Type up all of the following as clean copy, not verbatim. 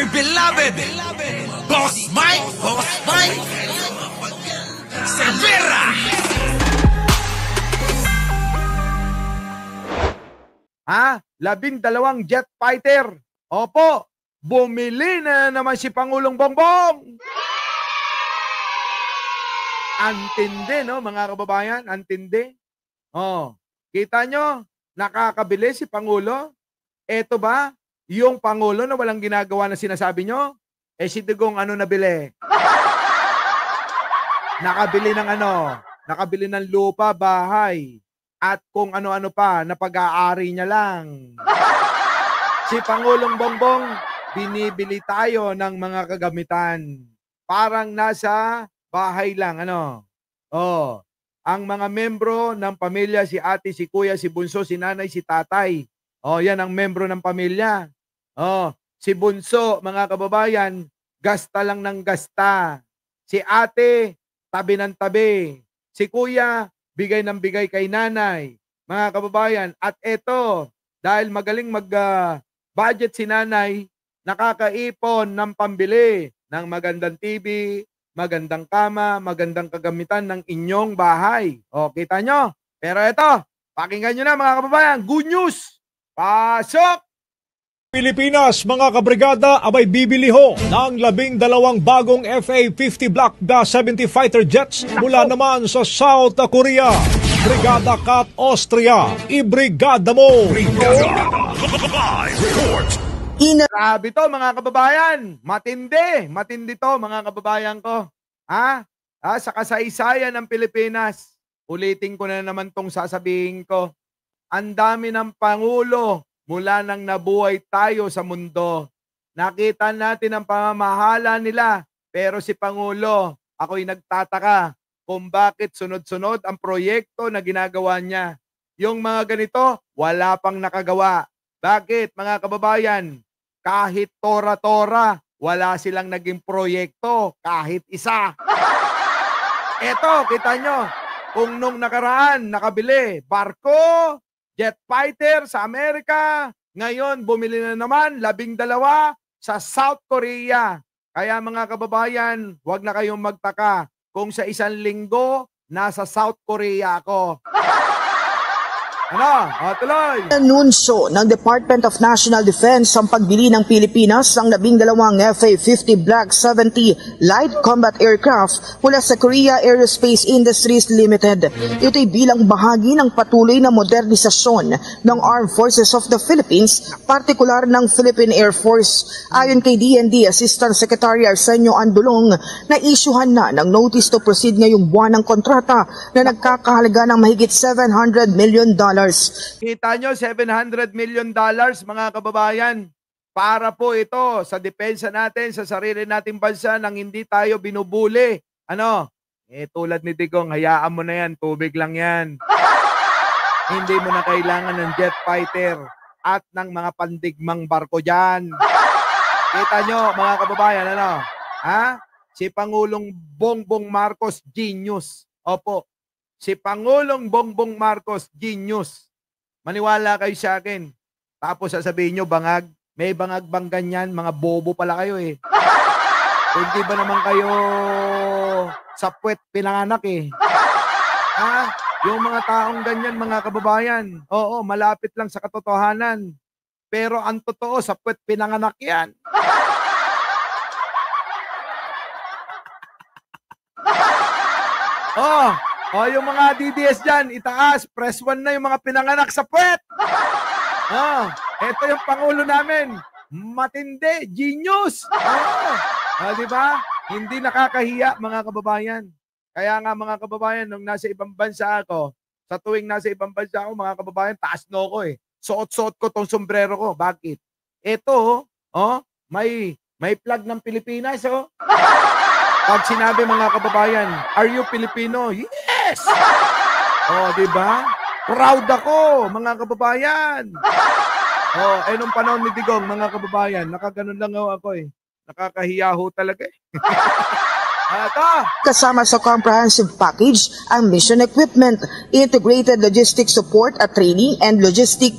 my beloved Boss Mike Cervera. Ha? 12 jet fighter. Opo, bumili na naman si Pangulong Bongbong. Antindi, no, mga kababayan? Antindi. Oh, kita nyo, nakakabili si Pangulo. Eto ba, yung Pangulo na walang ginagawa na sinasabi nyo? Eh si Digong ano nabili? Nakabili ng ano? Nakabili ng lupa, bahay. At kung ano-ano pa, na pag-aari niya lang. Si Pangulong Bongbong, binibili tayo ng mga kagamitan. Parang nasa bahay lang, ano? Oh, ang mga membro ng pamilya, si ate, si kuya, si bunso, si nanay, si tatay. Oh, yan ang membro ng pamilya. Oh, si bunso, mga kababayan, gasta lang ng gasta. Si ate, tabi ng tabi. Si kuya, bigay ng bigay kay nanay. Mga kababayan, at eto, dahil magaling mag-budget si nanay, nakakaipon ng pambili ng magandang TV, magandang kama, magandang kagamitan ng inyong bahay. O, kita nyo? Pero eto, pakinggan nyo na mga kababayan, good news! Pasok! Pilipinas, mga kabrigada, abay bibili ho ng 12 bagong FA-50 Block Da-70 fighter jets mula naman sa South Korea. Brigada Kat Austria, ibrigada mo! Grabe to mga kababayan, matindi to mga kababayan ko. Ha? Sa kasaysayan ng Pilipinas, ulitin ko na naman tong sasabihin ko. Ang dami ng Pangulo mula nang nabuhay tayo sa mundo. Nakita natin ang pamamahala nila. Pero si Pangulo, ako'y nagtataka kung bakit sunod-sunod ang proyekto na ginagawa niya. Yung mga ganito, wala pang nakagawa. Bakit mga kababayan? Kahit tora-tora, wala silang naging proyekto, kahit isa. Eto, kita nyo, kung nung nakaraan, nakabili, barko, jet fighter sa Amerika, ngayon bumili na naman 12 sa South Korea. Kaya mga kababayan, huwag na kayong magtaka kung sa isang linggo nasa South Korea ako. Ano? Tuloy! Anunsyo ng Department of National Defense ang pagbili ng Pilipinas ng 12 FA-50 Block 70 Light Combat Aircraft mula sa Korea Aerospace Industries Limited. Ito'y bilang bahagi ng patuloy na modernisasyon ng Armed Forces of the Philippines, partikular ng Philippine Air Force. Ayon kay DND Assistant Secretary Arsenio Andulong, na-isyuhan na ng notice to proceed ngayong buwan ng kontrata na nagkakahalaga ng mahigit $700 million. Kita nyo, $700 million mga kababayan. Para po ito sa depensa natin, sa sarili nating bansa nang hindi tayo binubuli. Ano? Tulad ni Digong, hayaan mo na yan, tubig lang yan. Hindi mo na kailangan ng jet fighter at ng mga pandigmang barko dyan. Kita nyo, mga kababayan, ano? Ha? Si Pangulong Bongbong Marcos, genius. Opo. Si Pangulong Bongbong Marcos, genius. Maniwala kayo sa akin. Tapos sasabihin nyo, bangag. May bangag bang ganyan? Mga bobo pala kayo eh. Hindi ba naman kayo sa puwet pinanganak eh? Ha? Yung mga taong ganyan, mga kababayan, oo, malapit lang sa katotohanan. Pero ang totoo, sa puwet pinanganak yan. Yung mga DDS dyan, itaas, press 1 na yung mga pinanganak sa puwet. Ito yung Pangulo namin. Matindi, genius. Diba? Hindi nakakahiya, mga kababayan. Kaya nga, mga kababayan, nung nasa ibang bansa ako, sa tuwing nasa ibang bansa ako, mga kababayan, taas no ko eh. Suot-suot ko tong sombrero ko. Bakit? Ito, may flag ng Pilipinas, Pag sinabi, mga kababayan, are you Filipino? Yes! Diba? Proud ako, mga kababayan. Nung panahon ni Digong, mga kababayan, nakaganon lang ako eh. Nakakahiya ho talaga eh. Kasama sa comprehensive package ang mission equipment, integrated logistics support at training and logistic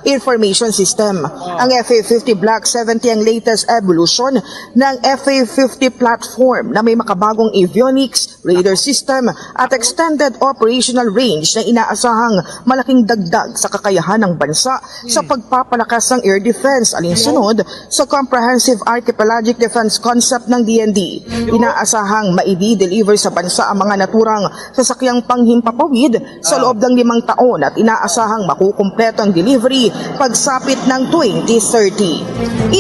Information System. Ang FA-50 Block 70 ang latest evolution ng FA-50 platform na may makabagong avionics, radar system at extended operational range na inaasahang malaking dagdag sa kakayahan ng bansa sa pagpapalakas ng air defense, alinsunod sa Comprehensive Archipelagic Defense Concept ng DND. Inaasahang maidi-deliver sa bansa ang mga naturang sasakyang panghimpapawid sa loob ng 5 taon at inaasahang makukumpleto ang delivery pagsapit ng 2030.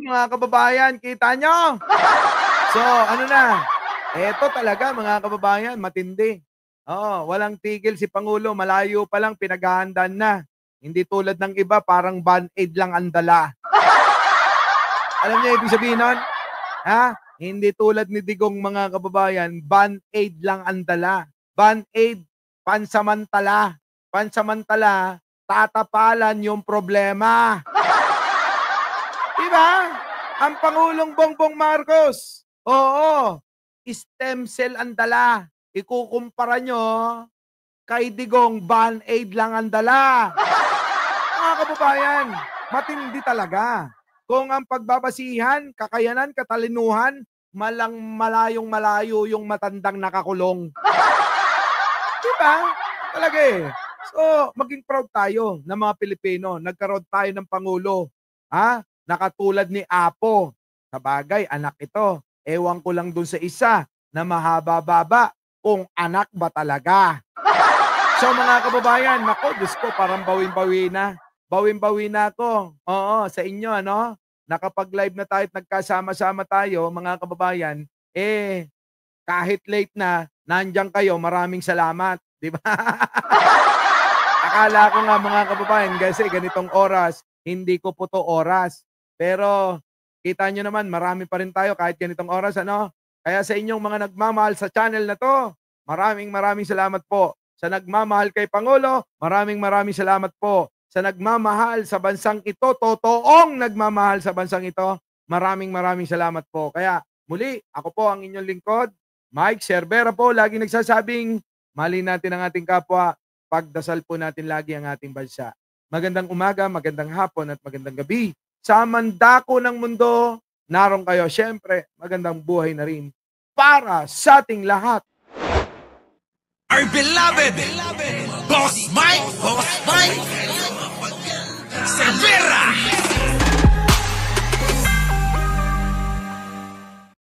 Mga kababayan, kita nyo? So, ano na? Eto talaga mga kababayan, matindi. Walang tigil si Pangulo, malayo pa lang pinaghahandaan na. Hindi tulad ng iba, parang band-aid lang ang dala. Alam niyo ibig sabihin nun? Hindi tulad ni Digong mga kababayan, band-aid lang ang dala. Band-aid, pansamantala. Pansamantala, tatapalan yung problema. Diba? Ang Pangulong Bongbong Marcos, stem cell ang dala. Ikukumpara nyo kay Digong, band-aid lang ang dala. Mga kababayan, matindi talaga. Kung ang pagbabasihan, kakayanan, katalinuhan, malayong-malayo yung matandang nakakulong. Diba? Talaga eh. So, maging proud tayo ng mga Pilipino. Nagkaroon tayo ng Pangulo. Nakatulad ni Apo. Sa bagay, anak ito. Ewan ko lang dun sa isa na mahaba-baba kung anak ba talaga. So mga kababayan, nako, Diyos ko, parang bawin-bawi na. Bawin-bawi na ako. Sa inyo, ano? Nakapag-live na tayo at nagkasama-sama tayo, mga kababayan, kahit late na, nandiyan kayo, maraming salamat. Di ba? Akala ko nga mga kababayan, kasi ganitong oras, hindi ko po to oras. Pero, kita nyo naman, marami pa rin tayo kahit ganitong oras, ano? Kaya sa inyong mga nagmamahal sa channel na to, maraming salamat po. Sa nagmamahal kay Pangulo, maraming salamat po. Sa nagmamahal sa bansang ito, totoong nagmamahal sa bansang ito, maraming salamat po. Kaya muli, ako po ang inyong lingkod, Mike Cervera po, lagi nagsasabing, mali natin ang ating kapwa, pagdasal po natin lagi ang ating bansa. Magandang umaga, magandang hapon at magandang gabi. Sa mandako ng mundo, naroon kayo. Siyempre, magandang buhay na rin para sa ating lahat. Our beloved Boss Mike Cervera.